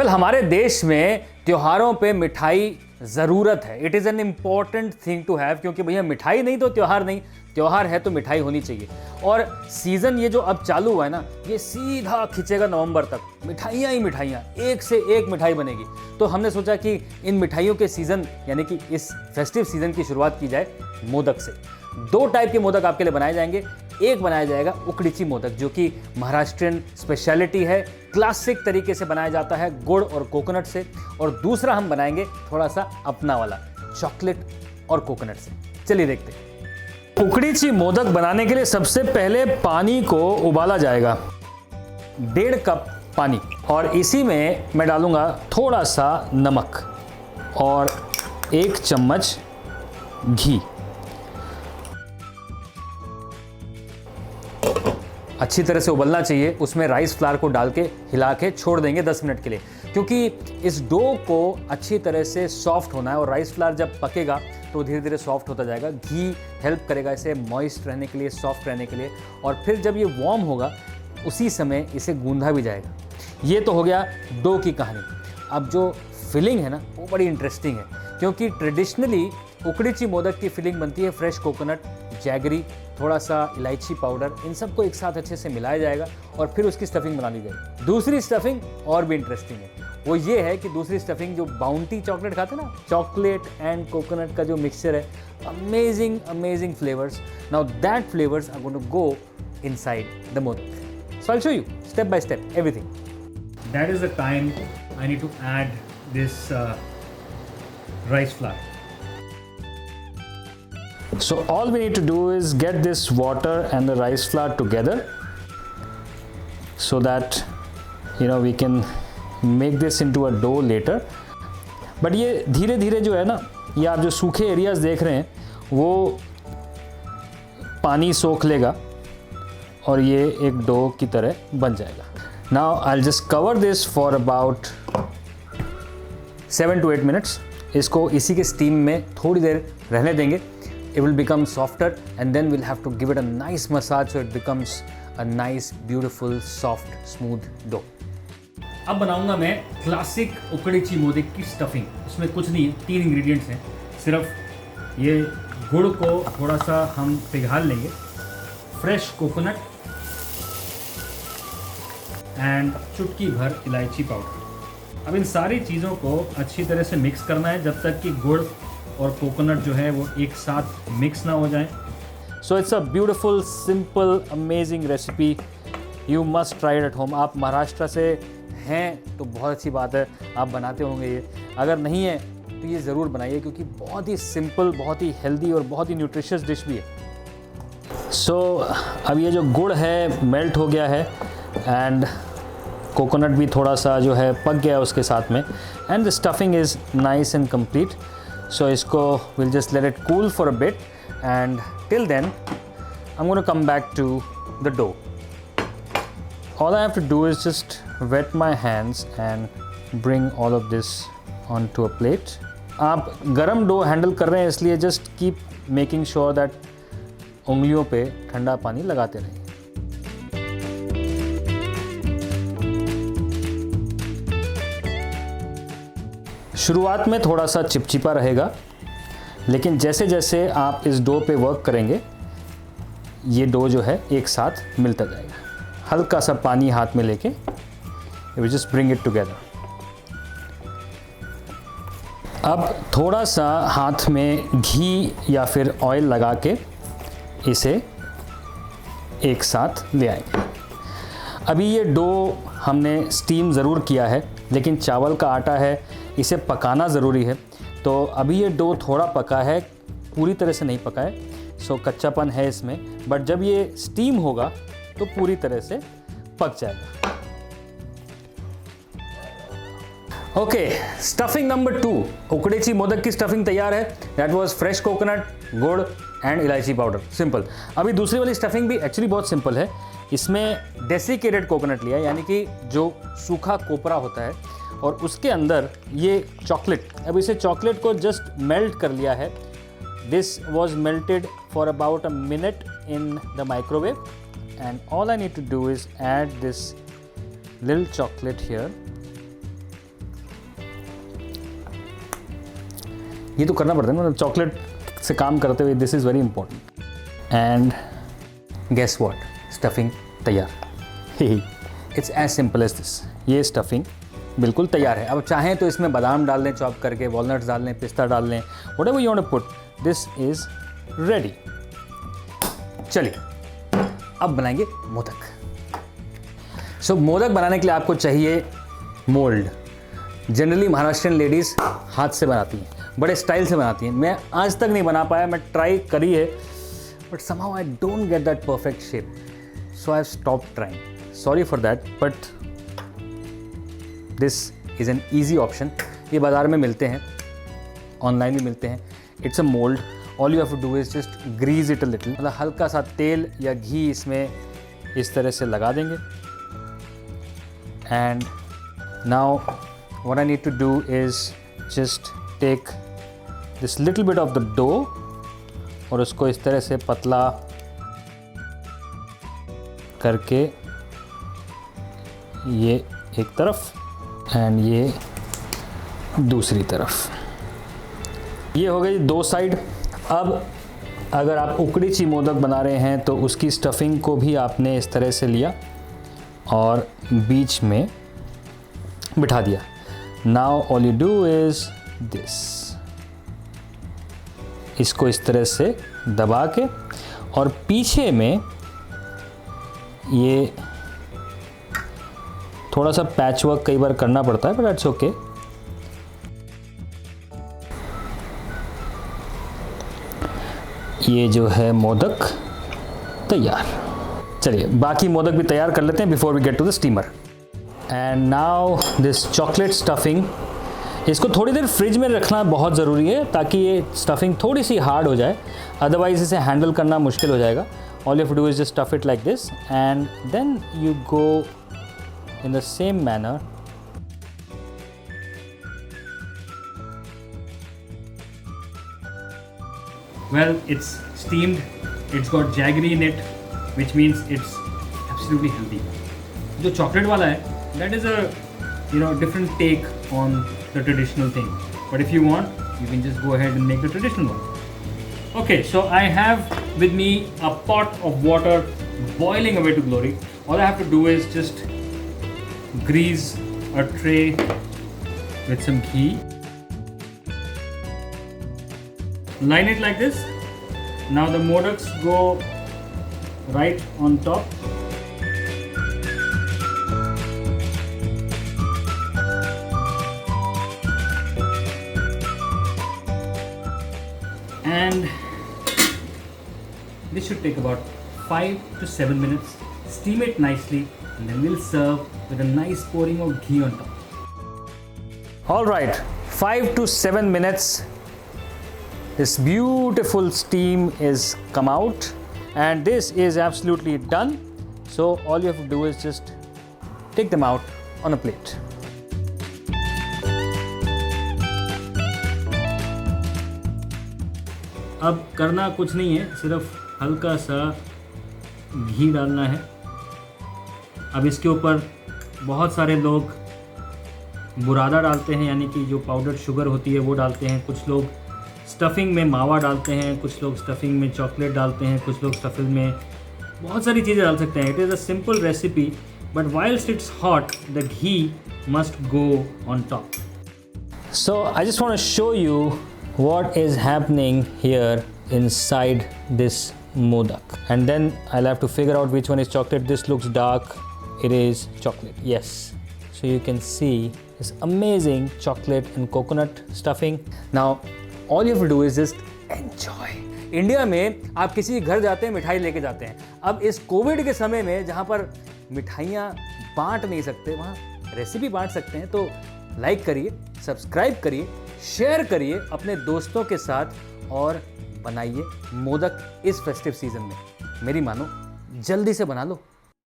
हमारे देश में त्योहारों पे मिठाई ज़रूरत है। It is an important thing to have, क्योंकि भैया मिठाई नहीं तो त्योहार नहीं, त्योहार है तो मिठाई होनी चाहिए। और सीज़न ये जो अब चालू हुआ है ना, ये सीधा खिंचेगा नवंबर तक, मिठाइयाँ ही मिठाइयाँ, एक से एक मिठाई बनेगी। तो हमने सोचा कि इन मिठाइयों के सीज़न यानी कि इस फेस्टिव सीज़न की शुरुआत की जाए मोदक से। 2 टाइप के मोदक आपके लिए बनाए जाएंगे। एक बनाया जाएगा उकडीची मोदक, जो कि महाराष्ट्रियन स्पेशलिटी है, क्लासिक तरीके से बनाया जाता है गुड़ और कोकोनट से। और दूसरा हम बनाएंगे थोड़ा सा अपना वाला, चॉकलेट और कोकोनट से। चलिए देखते हैं। उकडीची मोदक बनाने के लिए सबसे पहले पानी को उबाला जाएगा, 1.5 कप पानी, और इसी में मैं डालूंगा थोड़ा सा नमक और 1 चम्मच घी। अच्छी तरह से उबलना चाहिए। उसमें राइस फ्लावर को डाल के हिला के छोड़ देंगे 10 मिनट के लिए, क्योंकि इस डो को अच्छी तरह से सॉफ्ट होना है। और राइस फ्लावर जब पकेगा तो धीरे धीरे सॉफ्ट होता जाएगा। घी हेल्प करेगा इसे मॉइस्ट रहने के लिए, सॉफ्ट रहने के लिए। और फिर जब ये वार्म होगा उसी समय इसे गूंधा भी जाएगा। ये तो हो गया डो की कहानी। अब जो फिलिंग है ना, वो बड़ी इंटरेस्टिंग है, क्योंकि ट्रेडिशनली उकडीची मोदक की फिलिंग बनती है फ्रेश कोकोनट, जैगरी, थोड़ा सा इलायची पाउडर, इन सबको एक साथ अच्छे से मिलाया जाएगा और फिर उसकी स्टफिंग बना ली जाएगी। दूसरी स्टफिंग और भी इंटरेस्टिंग है। वो ये है कि दूसरी स्टफिंग जो बाउंटी चॉकलेट खाते हैं ना, चॉकलेट एंड कोकोनट का जो मिक्सचर है, amazing amazing flavours. Now that flavours are going to go inside the modak. So I will show you step by step everything. That is the time I need to add this rice flour. So all we need to do is get this water and the rice flour together so that we can make this into a dough later. But ये धीरे धीरे जो है ना, ये आप जो सूखे एरियाज देख रहे हैं वो पानी सोख लेगा और ये एक डो की तरह बन जाएगा। Now I'll just cover this for about 7 to 8 minutes. इसको इसी के स्टीम में थोड़ी देर रहने देंगे। It will become softer and then we'll have to give it a nice massage so it becomes a nice, beautiful, soft, smooth dough. अब बनाऊंगा मैं क्लासिक उकडीची मोदक की स्टफिंग। इसमें कुछ नहीं है, 3 इंग्रेडिएंट्स हैं। सिर्फ ये गुड़ को थोड़ा सा हम पिघाल लेंगे, फ्रेश कोकोनट एंड चुटकी भर इलायची पाउडर। अब इन सारी चीज़ों को अच्छी तरह से मिक्स करना है जब तक कि गुड़ और कोकोनट जो है वो एक साथ मिक्स ना हो जाए। So it's a beautiful, simple, amazing recipe. You must try it at home. आप महाराष्ट्र से हैं तो बहुत अच्छी बात है, आप बनाते होंगे ये। अगर नहीं है तो ये ज़रूर बनाइए, क्योंकि बहुत ही सिंपल, बहुत ही हेल्दी और बहुत ही न्यूट्रिशियस डिश भी है। सो अब ये जो गुड़ है मेल्ट हो गया है एंड कोकोनट भी थोड़ा सा जो है पक गया है उसके साथ में, and the stuffing is nice and complete. So इसको will just let it cool for a bit and till then I am gonna come back to the dough. All I have to do is just wet my hands and bring all of this on to a plate. आप गरम dough handle कर रहे हैं, इसलिए just keep making sure that उंगलियों पे ठंडा पानी लगाते रहें। शुरुआत में थोड़ा सा चिपचिपा रहेगा, लेकिन जैसे जैसे आप इस डो पे वर्क करेंगे ये डो जो है एक साथ मिलता जाएगा। हल्का सा पानी हाथ में लेके you will just bring it together. अब थोड़ा सा हाथ में घी या फिर ऑयल लगा के इसे एक साथ ले आएंगे। अभी ये डो हमने स्टीम ज़रूर किया है, लेकिन चावल का आटा है, इसे पकाना ज़रूरी है। तो अभी ये डो थोड़ा पका है, पूरी तरह से नहीं पका है, सो कच्चापन है इसमें। बट जब ये स्टीम होगा तो पूरी तरह से पक जाएगा। ओके, स्टफिंग नंबर 2, उकडीची मोदक की स्टफिंग तैयार है। दैट वाज फ्रेश कोकोनट, गुड़ एंड इलायची पाउडर, सिंपल। अभी दूसरी वाली स्टफिंग भी एक्चुअली बहुत सिंपल है। इसमें डेसिकेटेड कोकोनट लिया, यानी कि जो सूखा कोपरा होता है, और उसके अंदर ये चॉकलेट। अब इसे चॉकलेट को जस्ट मेल्ट कर लिया है। This was melted for about a minute in the microwave, and all I need to do is add this little chocolate here ये तो करना पड़ता है ना चॉकलेट से काम करते हुए, this is very important. And guess what, stuffing तैयार। It's as simple as this. ये स्टफिंग बिल्कुल तैयार है। अब चाहें तो इसमें बादाम डाल लें चॉप करके, वॉलनट्स डाल लें, पिस्ता डाल लें, whatever you want to put, this is ready. चलिए अब बनाएंगे मोदक। सो मोदक बनाने के लिए आपको चाहिए मोल्ड। जनरली महाराष्ट्रियन लेडीज़ हाथ से बनाती हैं, बड़े स्टाइल से बनाती हैं। मैं आज तक नहीं बना पाया, मैं ट्राई करी है, but somehow I don't get that perfect shape, so I've stopped trying. Sorry for that, but this is an easy option. ये बाज़ार में मिलते हैं, ऑनलाइन भी मिलते हैं। It's a mold. All you have to do is just grease it a little. मतलब हल्का सा तेल या घी इसमें इस तरह से लगा देंगे। And now what I need to do is just take this little bit of the dough और उसको इस तरह से पतला करके ये एक तरफ एंड ये दूसरी तरफ। ये हो गई दो साइड। अब अगर आप उकड़ी ची मोदक बना रहे हैं तो उसकी स्टफिंग को भी आपने इस तरह से लिया और बीच में बिठा दिया। Now all you do is this, इसको इस तरह से दबा के और पीछे में ये थोड़ा सा पैच वर्क कई बार करना पड़ता है, बट दैट्स ओके। ये जो है मोदक तैयार। चलिए बाकी मोदक भी तैयार कर लेते हैं before we get to the steamer. And now this chocolate stuffing, इसको थोड़ी देर फ्रिज में रखना बहुत ज़रूरी है ताकि ये स्टफिंग थोड़ी सी हार्ड हो जाए, अदरवाइज इसे हैंडल करना मुश्किल हो जाएगा। All you have to do is just stuff it like this and then you go in the same manner. Well, it's steamed, it's got jaggery in it, which means it's absolutely healthy. जो chocolate वाला है, that is a different take on the traditional thing. But if you want, you can just go ahead and make the traditional one. Okay, so I have with me a pot of water boiling away to glory. All I have to do is just grease a tray with some ghee. Line it like this. Now the modaks go right on top. And this should take about 5 to 7 minutes. Steam it nicely and then we'll serve with a nice pouring of ghee on top. All right, 5 to 7 minutes. This beautiful steam is come out and this is absolutely done. So all you have to do is just take them out on a plate. अब करना कुछ नहीं है, सिर्फ हल्का सा घी डालना है। अब इसके ऊपर बहुत सारे लोग बुरादा डालते हैं, यानी कि जो पाउडर शुगर होती है वो डालते हैं। कुछ लोग स्टफिंग में मावा डालते हैं, कुछ लोग स्टफिंग में चॉकलेट डालते हैं, कुछ लोग स्टफिंग में बहुत सारी चीज़ें डाल सकते हैं। It is a simple recipe, but whilst it's hot the ghee must go on top. So I just want to show you what is happening here inside this modak, and then I'll have to figure out which one is chocolate. This looks dark, it is chocolate, yes. So you can see this amazing chocolate and coconut stuffing. Now all you have to do is just enjoy. India में आप किसी घर जाते हैं, मिठाई लेके जाते हैं। अब इस कोविड के समय में जहाँ पर मिठाइयाँ बांट नहीं सकते, वहाँ रेसिपी बांट सकते हैं। तो लाइक करिए, सब्सक्राइब करिए, शेयर करिए अपने दोस्तों के साथ और बनाइए मोदक इस फेस्टिव सीजन में। मेरी मानो, जल्दी से बना लो।